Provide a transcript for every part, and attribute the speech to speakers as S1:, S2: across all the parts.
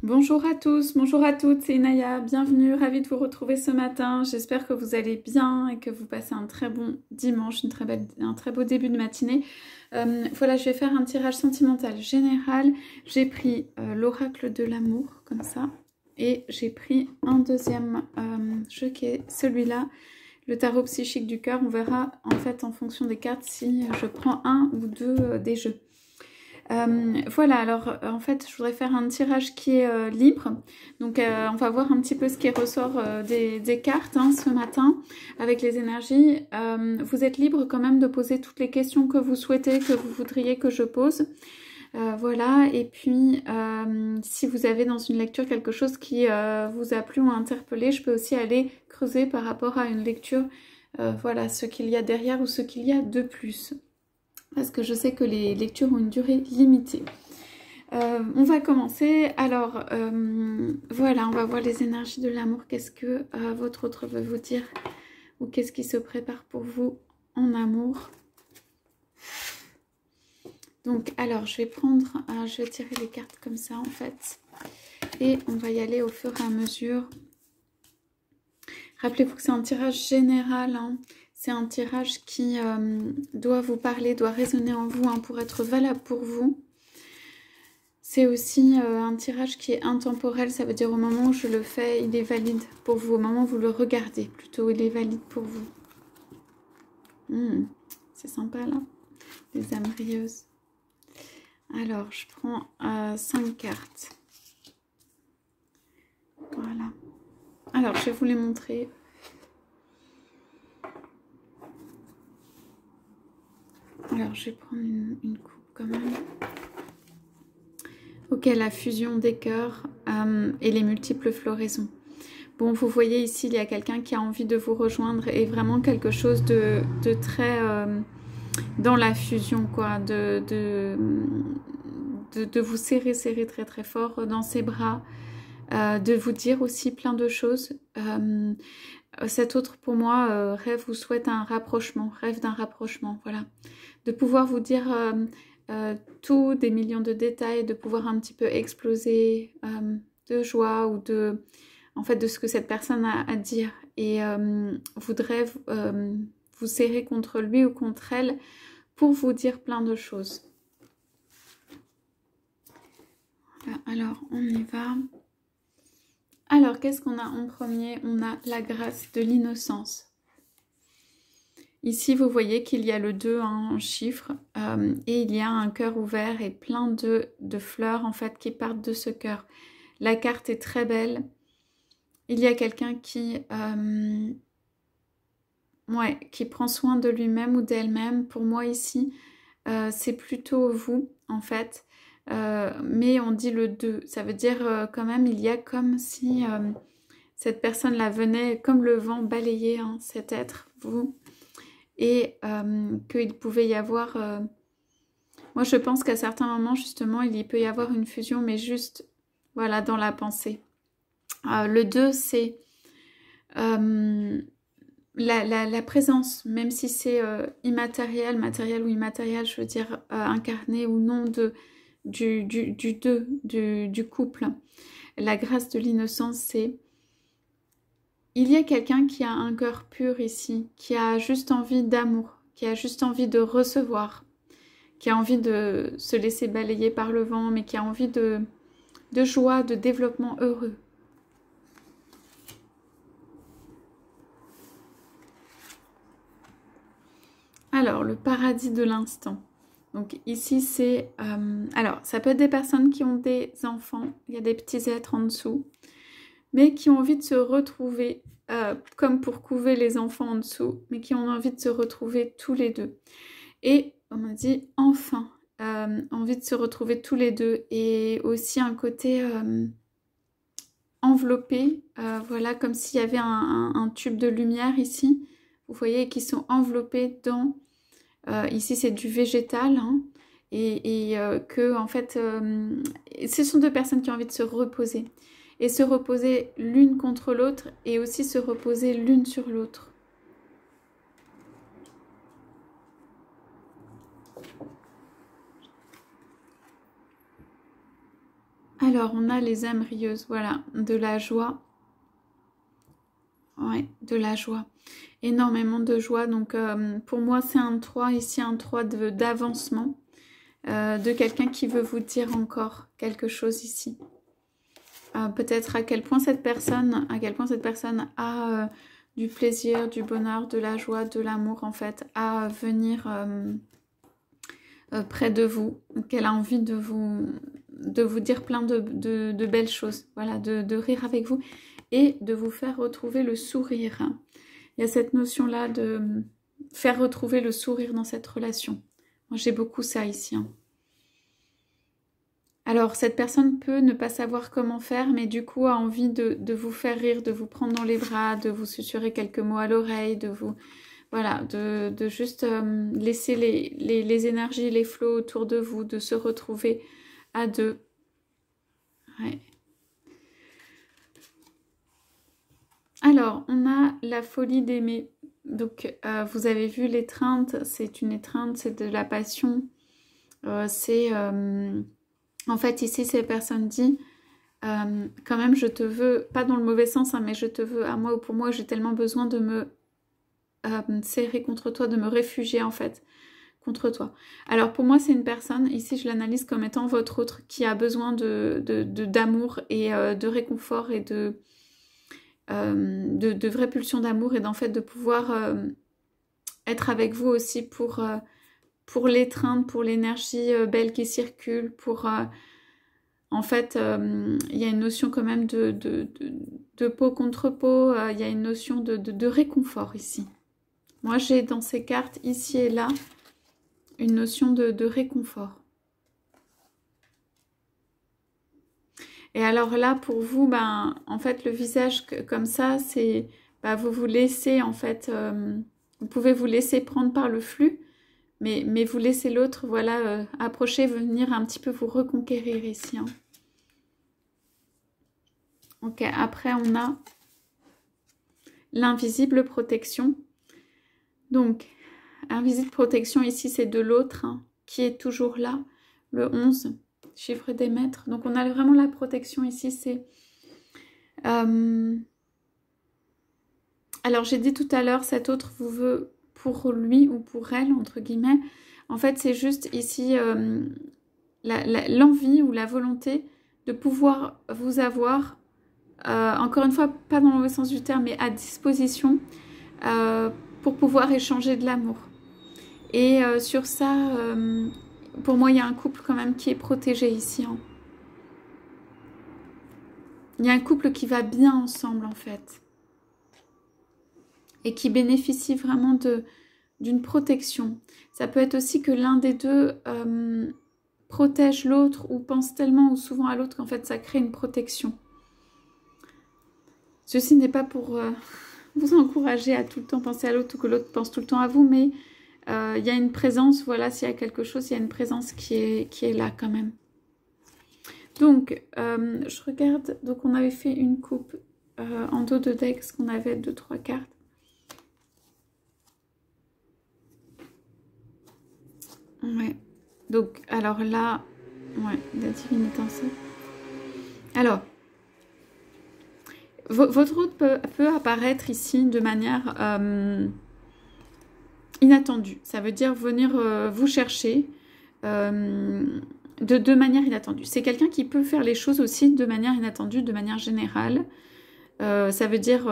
S1: Bonjour à tous, bonjour à toutes, c'est Inaya, bienvenue, ravie de vous retrouver ce matin. J'espère que vous allez bien et que vous passez un très bon dimanche, un très beau début de matinée. Voilà, je vais faire un tirage sentimental général. J'ai pris l'oracle de l'amour, comme ça, et j'ai pris un deuxième jeu qui est celui-là, le tarot psychique du cœur. On verra en fait en fonction des cartes si je prends un ou deux des jeux. Voilà, alors en fait je voudrais faire un tirage qui est libre, donc on va voir un petit peu ce qui ressort des cartes ce matin avec les énergies. Vous êtes libre quand même de poser toutes les questions que vous souhaitez, que vous voudriez que je pose. Voilà, et puis si vous avez dans une lecture quelque chose qui vous a plu ou interpellé, je peux aussi aller creuser par rapport à une lecture, voilà, ce qu'il y a derrière ou ce qu'il y a de plus. Parce que je sais que les lectures ont une durée limitée. On va commencer. Alors, voilà, on va voir les énergies de l'amour. Qu'est-ce que votre autre veut vous dire? Ou qu'est-ce qui se prépare pour vous en amour? Donc, alors, je vais tirer les cartes comme ça, en fait. Et on va y aller au fur et à mesure. Rappelez-vous que c'est un tirage général, C'est un tirage qui doit vous parler, doit résonner en vous pour être valable pour vous. C'est aussi un tirage qui est intemporel, ça veut dire au moment où je le fais, il est valide pour vous. Au moment où vous le regardez, plutôt, il est valide pour vous. C'est sympa, là, les âmes rieuses. Alors, je prends 5 cartes. Voilà. Alors, je vais vous les montrer. Alors, je vais prendre une coupe quand même. Ok, la fusion des cœurs et les multiples floraisons. Bon, vous voyez ici, il y a quelqu'un qui a envie de vous rejoindre et vraiment quelque chose de très dans la fusion, quoi. De vous serrer très très fort dans ses bras. De vous dire aussi plein de choses. Cet autre, pour moi, rêve ou souhaite un rapprochement, rêve d'un rapprochement, voilà. De pouvoir vous dire tout, des millions de détails, de pouvoir un petit peu exploser de joie ou en fait, de ce que cette personne a à dire. Et voudrait vous serrer contre lui ou contre elle pour vous dire plein de choses. Voilà, alors, on y va. Alors, qu'est-ce qu'on a en premier? On a la grâce de l'innocence. Ici, vous voyez qu'il y a le 2 en chiffre et il y a un cœur ouvert et plein de fleurs en fait qui partent de ce cœur. La carte est très belle. Il y a quelqu'un qui prend soin de lui-même ou d'elle-même. Pour moi ici, c'est plutôt vous en fait. Mais on dit le 2. Ça veut dire quand même, il y a comme si cette personne-là venait comme le vent balayer cet être, vous. Et qu'il pouvait y avoir... Moi, je pense qu'à certains moments, justement, il peut y avoir une fusion, mais juste, voilà, dans la pensée. Le 2, c'est la présence, même si c'est immatériel, matériel ou immatériel, je veux dire, incarné ou non du 2, du couple. La grâce de l'innocence, c'est... Il y a quelqu'un qui a un cœur pur ici, qui a juste envie d'amour, qui a juste envie de recevoir, qui a envie de se laisser balayer par le vent, mais qui a envie de joie, de développement heureux. Alors, le paradis de l'instant. Donc ici, c'est... alors, ça peut être des personnes qui ont des enfants, il y a des petits êtres en dessous, mais qui ont envie de se retrouver, comme pour couver les enfants en dessous, mais qui ont envie de se retrouver tous les deux. Et on m'a dit enfin, envie de se retrouver tous les deux, et aussi un côté enveloppé, voilà, comme s'il y avait un tube de lumière ici, vous voyez, qui sont enveloppés dans, ici c'est du végétal, et que en fait, ce sont deux personnes qui ont envie de se reposer. Et se reposer l'une contre l'autre et aussi se reposer l'une sur l'autre. Alors, on a les âmes rieuses, voilà, de la joie. Ouais, de la joie. Énormément de joie. Donc, pour moi, c'est un 3 ici, un 3 d'avancement. De quelqu'un qui veut vous dire encore quelque chose ici. Peut-être à quel point cette personne a du plaisir, du bonheur, de la joie, de l'amour en fait, à venir près de vous, qu'elle a envie de vous dire plein de belles choses, voilà, de rire avec vous et de vous faire retrouver le sourire. Il y a cette notion-là de faire retrouver le sourire dans cette relation. Moi, j'ai beaucoup ça ici. Alors, cette personne peut ne pas savoir comment faire, mais du coup a envie de vous faire rire, de vous prendre dans les bras, de vous susurrer quelques mots à l'oreille, de vous... Voilà, de juste laisser les énergies, les flots autour de vous, de se retrouver à deux. Ouais. Alors, on a la folie d'aimer. Donc, vous avez vu l'étreinte, c'est une étreinte, c'est de la passion. En fait, ici, cette personne dit, quand même, je te veux, pas dans le mauvais sens, hein, mais je te veux à moi ou pour moi, j'ai tellement besoin de me serrer contre toi, de me réfugier, en fait, contre toi. Alors, pour moi, c'est une personne, ici, je l'analyse comme étant votre autre, qui a besoin d'amour et de réconfort et de vraies pulsions d'amour et d'en fait, de pouvoir être avec vous aussi pour l'étreinte, pour l'énergie belle qui circule, pour... en fait, il y a une notion quand même de peau contre peau, il y a une notion de réconfort ici. Moi, j'ai dans ces cartes, ici et là, une notion de réconfort. Et alors là, pour vous, ben, en fait, le visage comme ça, c'est... Ben, vous vous laissez, en fait... vous pouvez vous laisser prendre par le flux, mais vous laissez l'autre, voilà, approcher, venir un petit peu vous reconquérir ici. Hein. Ok, après, on a l'invisible protection. Donc, invisible protection, ici, c'est de l'autre, hein, qui est toujours là, le 11, chiffre des maîtres. Donc, on a vraiment la protection ici, c'est... Alors, j'ai dit tout à l'heure, cet autre vous veut pour lui ou pour elle, entre guillemets. En fait, c'est juste ici l'envie ou la volonté de pouvoir vous avoir, encore une fois, pas dans le mauvais sens du terme, mais à disposition pour pouvoir échanger de l'amour. Et sur ça, pour moi, il y a un couple quand même qui est protégé ici. Hein. Il y a un couple qui va bien ensemble, en fait. Et qui bénéficie vraiment d'une protection. Ça peut être aussi que l'un des deux protège l'autre ou pense tellement ou souvent à l'autre qu'en fait, ça crée une protection. Ceci n'est pas pour vous encourager à tout le temps penser à l'autre ou que l'autre pense tout le temps à vous, mais il y a une présence, voilà, s'il y a quelque chose, il y a une présence qui est là quand même. Donc, je regarde, donc on avait fait une coupe en dos de deck, parce qu'on avait 2-3 cartes. Ouais, donc, alors là, ouais, la divine étincelle. Alors, votre route peut apparaître ici de manière inattendue. Ça veut dire venir vous chercher de manière inattendue. C'est quelqu'un qui peut faire les choses aussi de manière inattendue, de manière générale. Ça veut dire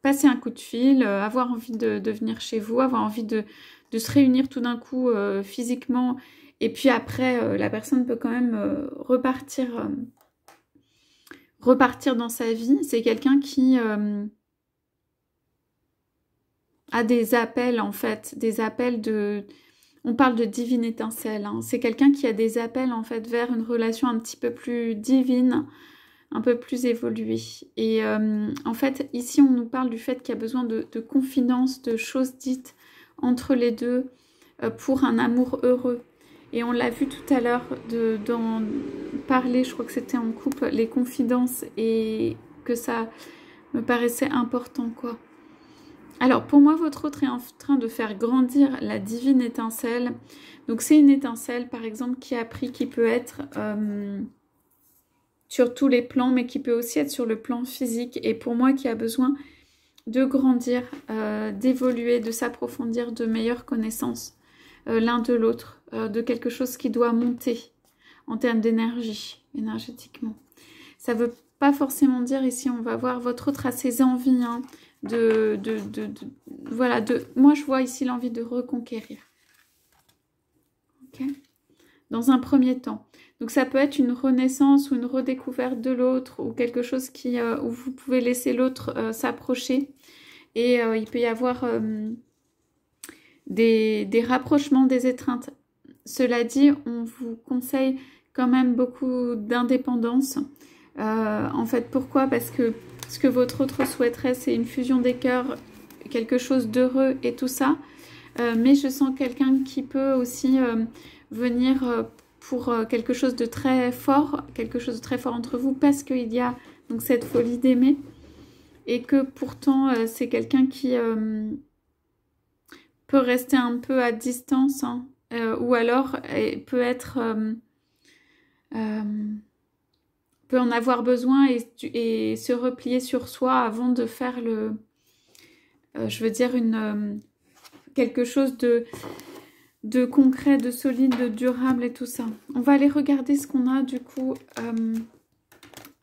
S1: passer un coup de fil, avoir envie de venir chez vous, avoir envie de se réunir tout d'un coup physiquement. Et puis après, la personne peut quand même repartir dans sa vie. C'est quelqu'un qui a des appels, en fait, des appels de... On parle de divine étincelle. Hein. C'est quelqu'un qui a des appels, en fait, vers une relation un petit peu plus divine, un peu plus évoluée. Et en fait, ici, on nous parle du fait qu'il y a besoin de confidences, de choses dites entre les deux pour un amour heureux. Et on l'a vu tout à l'heure d'en parler, je crois que c'était en couple, les confidences, et que ça me paraissait important, quoi. Alors, pour moi, votre autre est en train de faire grandir la divine étincelle. Donc, c'est une étincelle, par exemple, qui a pris, qui peut être sur tous les plans, mais qui peut aussi être sur le plan physique. Et pour moi, qui a besoin de grandir, d'évoluer, de s'approfondir, de meilleures connaissances l'un de l'autre, de quelque chose qui doit monter en termes d'énergie, énergétiquement. Ça ne veut pas forcément dire, ici, on va voir votre autre a ses envies, hein, voilà, moi je vois ici l'envie de reconquérir. Ok, dans un premier temps. Donc ça peut être une renaissance ou une redécouverte de l'autre ou quelque chose qui, où vous pouvez laisser l'autre s'approcher. Et il peut y avoir des rapprochements, des étreintes. Cela dit, on vous conseille quand même beaucoup d'indépendance. En fait, pourquoi? Parce que ce que votre autre souhaiterait, c'est une fusion des cœurs, quelque chose d'heureux et tout ça. Mais je sens quelqu'un qui peut aussi venir pour quelque chose de très fort entre vous, parce qu'il y a donc cette folie d'aimer et que pourtant c'est quelqu'un qui peut rester un peu à distance, hein, ou alors peut être peut en avoir besoin et se replier sur soi avant de faire le je veux dire quelque chose de concret, de solide, de durable et tout ça. On va aller regarder ce qu'on a du coup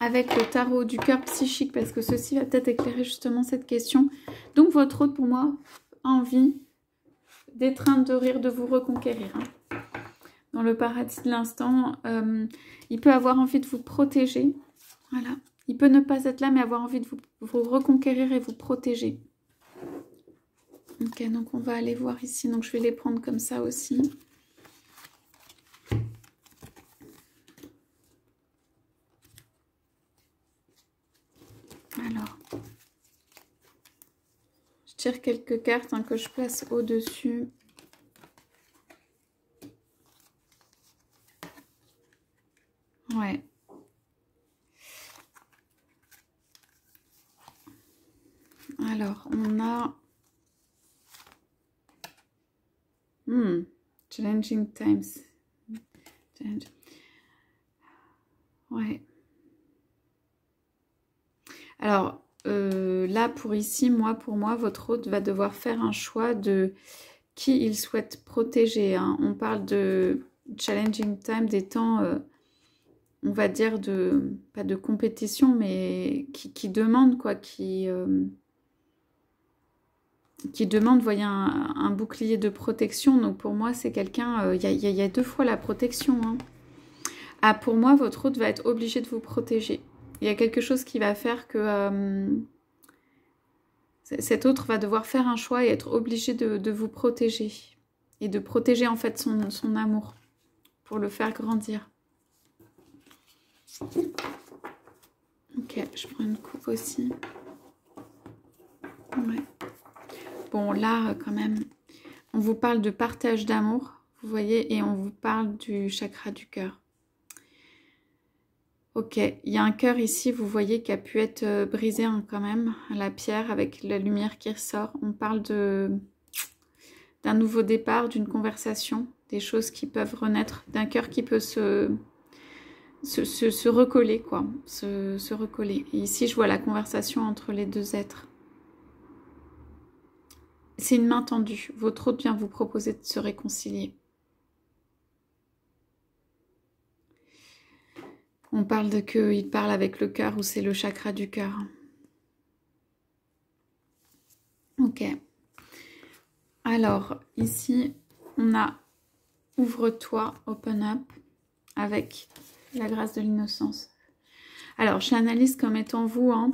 S1: avec le tarot du cœur psychique, parce que ceci va peut-être éclairer justement cette question. Donc votre autre, pour moi, a envie d'étreindre, de rire, de vous reconquérir. Hein. Dans le paradis de l'instant, il peut avoir envie de vous protéger. Voilà. Il peut ne pas être là, mais avoir envie de vous reconquérir et vous protéger. Ok, donc on va aller voir ici. Donc je vais les prendre comme ça aussi. Alors, je tire quelques cartes hein, que je place au-dessus. Ouais. Alors, on a... Challenging times. Ouais. Alors, là, pour ici, pour moi, votre hôte va devoir faire un choix de qui il souhaite protéger. Hein. On parle de challenging time, des temps, on va dire, pas de compétition, mais qui demande, quoi, qui demande, voyez, un bouclier de protection. Donc, pour moi, c'est quelqu'un, il y a deux fois la protection. Hein. Ah, pour moi, votre hôte va être obligé de vous protéger. Il y a quelque chose qui va faire que cet autre va devoir faire un choix et être obligé de vous protéger. Et de protéger en fait son amour pour le faire grandir. Ok, je prends une coupe aussi. Ouais. Bon, là, quand même, on vous parle de partage d'amour, vous voyez, et on vous parle du chakra du cœur. Ok, il y a un cœur ici, vous voyez, qui a pu être brisé hein, quand même, la pierre avec la lumière qui ressort. On parle d'un nouveau départ, d'une conversation, des choses qui peuvent renaître, d'un cœur qui peut se recoller, quoi, se recoller. Et ici, je vois la conversation entre les deux êtres. C'est une main tendue. Votre hôte vient vous proposer de se réconcilier. On parle de qu'il parle avec le cœur ou c'est le chakra du cœur. Ok. Alors, ici, on a ouvre-toi, open up, avec la grâce de l'innocence. Alors, je l'analyse comme étant vous. Hein.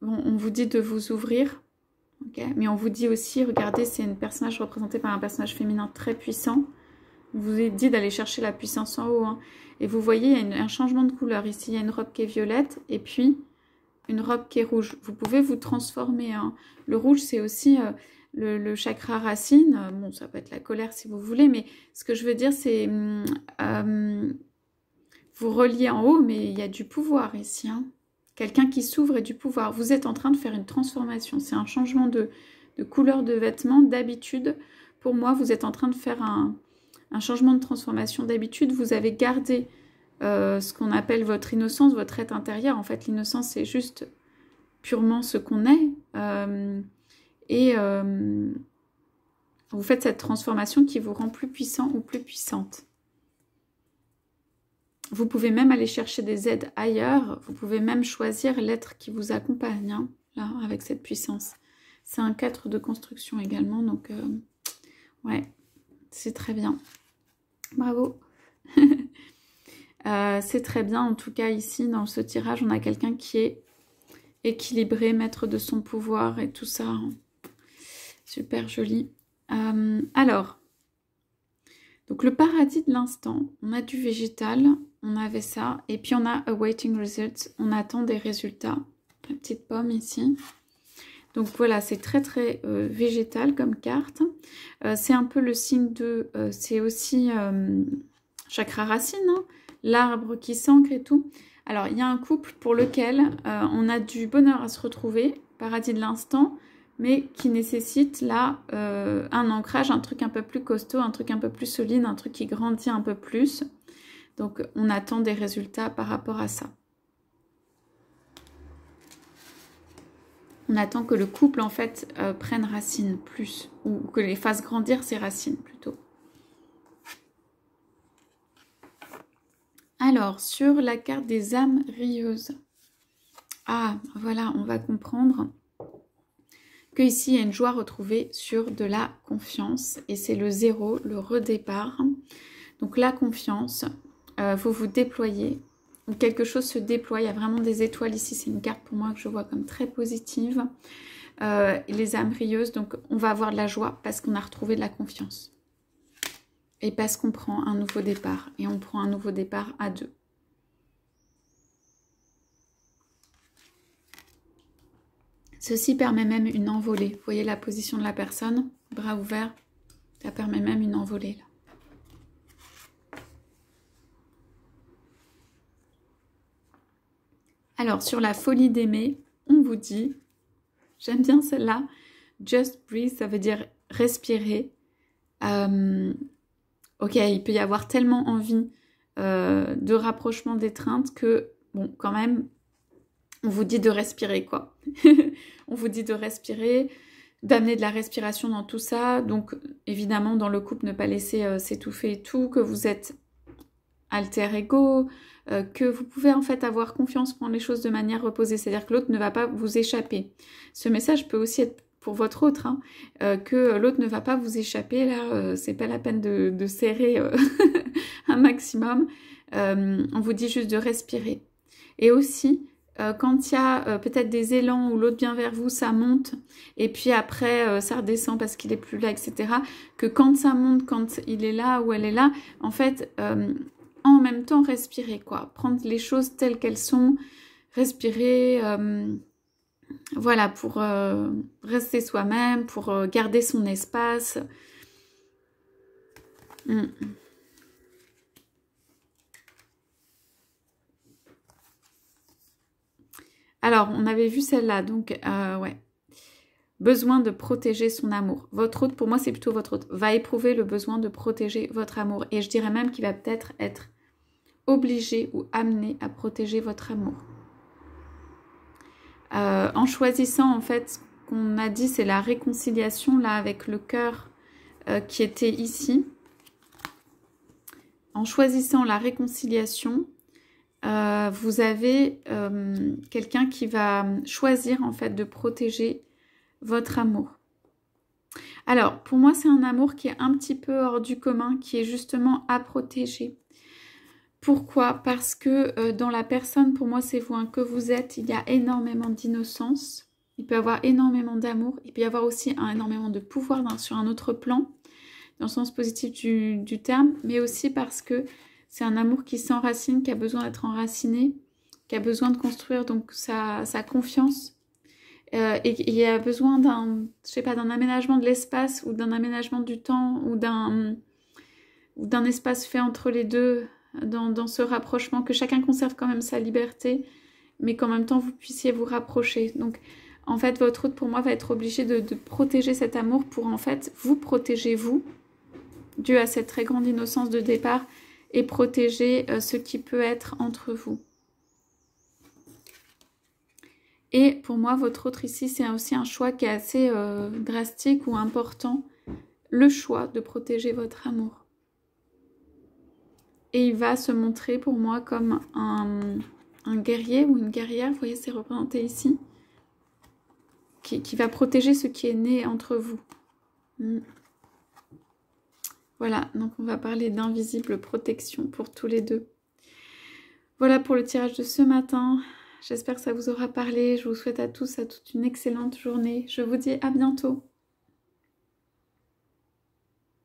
S1: Bon, on vous dit de vous ouvrir. Okay, mais on vous dit aussi, regardez, c'est un personnage représenté par un personnage féminin très puissant. On vous a dit d'aller chercher la puissance en haut. Hein. Et vous voyez, il y a un changement de couleur. Ici, il y a une robe qui est violette et puis une robe qui est rouge. Vous pouvez vous transformer. Hein. Le rouge, c'est aussi le chakra racine. Bon, ça peut être la colère si vous voulez, mais ce que je veux dire, c'est vous reliez en haut, mais il y a du pouvoir ici. Hein. quelqu'un qui s'ouvre et du pouvoir. Vous êtes en train de faire une transformation. C'est un changement de couleur de vêtements, d'habitude. Pour moi, vous êtes en train de faire un changement de transformation d'habitude. Vous avez gardé ce qu'on appelle votre innocence, votre être intérieur. En fait, l'innocence, c'est juste purement ce qu'on est. Vous faites cette transformation qui vous rend plus puissant ou plus puissante. Vous pouvez même aller chercher des aides ailleurs. Vous pouvez même choisir l'être qui vous accompagne, hein, là, avec cette puissance. C'est un 4 de construction également, donc ouais, c'est très bien. Bravo. C'est très bien, en tout cas ici, dans ce tirage, on a quelqu'un qui est équilibré, maître de son pouvoir et tout ça. Super joli. Alors, donc le paradis de l'instant, on a du végétal, on avait ça, et puis on a awaiting results, on attend des résultats. La petite pomme ici. Donc voilà, c'est très très végétal comme carte. C'est un peu le signe de... c'est aussi chakra racine, hein, l'arbre qui s'ancre et tout. Alors, il y a un couple pour lequel on a du bonheur à se retrouver, paradis de l'instant, mais qui nécessite là un ancrage, un truc un peu plus costaud, un truc un peu plus solide, un truc qui grandit un peu plus. Donc, on attend des résultats par rapport à ça. On attend que le couple, en fait, prenne racine plus, ou que les fasse grandir ses racines, plutôt. Alors, sur la carte des âmes rieuses. Ah, voilà, on va comprendre que ici, il y a une joie retrouvée sur de la confiance. Et c'est le 0, le redépart. Donc, la confiance, vous vous déployez. Quelque chose se déploie, il y a vraiment des étoiles ici, c'est une carte pour moi que je vois comme très positive. Les âmes rieuses, donc on va avoir de la joie parce qu'on a retrouvé de la confiance. Et parce qu'on prend un nouveau départ, et on prend un nouveau départ à deux. Ceci permet même une envolée. Vous voyez la position de la personne, bras ouverts, ça permet même une envolée là. Alors, sur la folie d'aimer, on vous dit, j'aime bien celle-là, just breathe, ça veut dire respirer. Ok, il peut y avoir tellement envie de rapprochement d'étreinte que, bon, quand même, on vous dit de respirer, quoi. On vous dit de respirer, d'amener de la respiration dans tout ça. Donc, évidemment, dans le couple, ne pas laisser s'étouffer et tout, que vous êtes alter ego, que vous pouvez en fait avoir confiance, prendre les choses de manière reposée, c'est-à-dire que l'autre ne va pas vous échapper. Ce message peut aussi être pour votre autre, hein, que l'autre ne va pas vous échapper, là, c'est pas la peine de serrer un maximum, on vous dit juste de respirer. Et aussi, quand il y a peut-être des élans où l'autre vient vers vous, ça monte, et puis après ça redescend parce qu'il est plus là, etc. Que quand ça monte, quand il est là ou elle est là, en fait... en même temps respirer, quoi. Prendre les choses telles qu'elles sont, respirer, voilà, pour rester soi-même, pour garder son espace. Alors, on avait vu celle-là, donc, ouais. Besoin de protéger son amour. Votre hôte, pour moi, c'est plutôt votre hôte, va éprouver le besoin de protéger votre amour. Et je dirais même qu'il va peut-être être obligé ou amené à protéger votre amour. En choisissant, en fait, ce qu'on a dit, c'est la réconciliation, là, avec le cœur qui était ici. En choisissant la réconciliation, vous avez quelqu'un qui va choisir, en fait, de protéger votre amour. Alors, pour moi, c'est un amour qui est un petit peu hors du commun, qui est justement à protéger. Pourquoi? Parce que dans la personne, pour moi, c'est vous, hein, que vous êtes, il y a énormément d'innocence, il peut y avoir énormément d'amour, il peut y avoir aussi énormément de pouvoir sur un autre plan, dans le sens positif du terme, mais aussi parce que c'est un amour qui s'enracine, qui a besoin d'être enraciné, qui a besoin de construire donc sa confiance, et il y a besoin d'un, je sais pas, d'un aménagement de l'espace, ou d'un aménagement du temps, ou d'un espace fait entre les deux, dans ce rapprochement, que chacun conserve quand même sa liberté mais qu'en même temps vous puissiez vous rapprocher. Donc en fait votre hôte pour moi va être obligé de protéger cet amour pour en fait vous protéger vous, dû à cette très grande innocence de départ, et protéger ce qui peut être entre vous. Et pour moi, votre autre ici, c'est aussi un choix qui est assez drastique ou important. Le choix de protéger votre amour. Et il va se montrer pour moi comme un guerrier ou une guerrière, vous voyez, c'est représenté ici, qui va protéger ce qui est né entre vous. Voilà, donc on va parler d'invisible protection pour tous les deux. Voilà pour le tirage de ce matin. J'espère que ça vous aura parlé. Je vous souhaite à tous, à toutes une excellente journée. Je vous dis à bientôt.